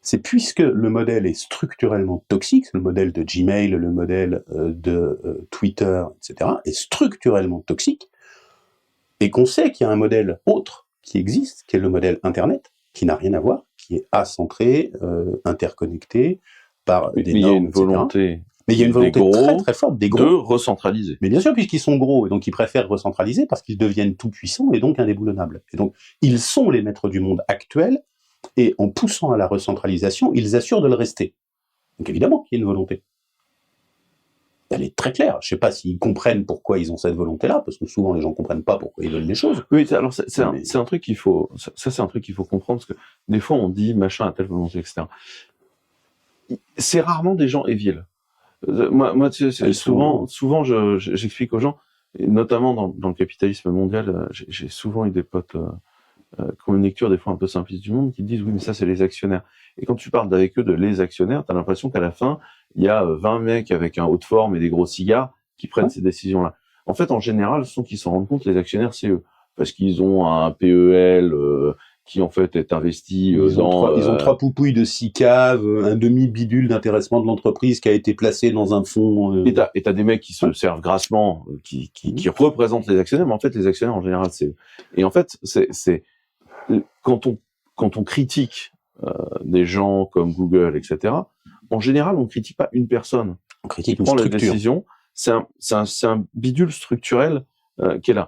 c'est puisque le modèle est structurellement toxique, le modèle de Gmail, le modèle de Twitter, etc., est structurellement toxique, et qu'on sait qu'il y a un modèle autre qui existe, qui est le modèle Internet, qui n'a rien à voir, qui est acentré, interconnecté par Mais des il y a normes, une etc. volonté Mais il y a une des volonté gros très très forte des de gros. recentraliser. Mais bien sûr, puisqu'ils sont gros, et donc ils préfèrent recentraliser parce qu'ils deviennent tout puissants et donc indéboulonnables. Et donc, ils sont les maîtres du monde actuel, et en poussant à la recentralisation, ils assurent de le rester. Donc évidemment qu'il y a une volonté. Elle est très claire. Je ne sais pas s'ils comprennent pourquoi ils ont cette volonté-là, parce que souvent les gens ne comprennent pas pourquoi ils veulent les choses. Oui, alors c'est un truc qu'il faut, ça c'est un truc qu'il faut comprendre, parce que des fois on dit machin a telle volonté, etc. C'est rarement des gens éviles. Moi, tu sais, souvent, j'explique aux gens, et notamment dans le capitalisme mondial, j'ai souvent eu des potes qui ont une lecture des fois un peu simpliste du monde, qui disent oui, mais ça c'est les actionnaires. Et quand tu parles avec eux de les actionnaires, t'as l'impression qu'à la fin, il y a 20 mecs avec un haut de forme et des gros cigares qui prennent ces décisions-là. En fait, en général, ce sont qui s'en rendent compte, les actionnaires, c'est eux, parce qu'ils ont un PEL qui en fait est investi ils ont trois poupouilles de 6 caves, un demi-bidule d'intéressement de l'entreprise qui a été placé dans un fonds. Et t'as des mecs qui se servent grassement, qui représentent les actionnaires, mais en fait, les actionnaires, en général, c'est eux. Et en fait, quand on critique des gens comme Google, etc., en général, on critique pas une personne On critique qui une prend la structure. décision. C'est un bidule structurel qui est là.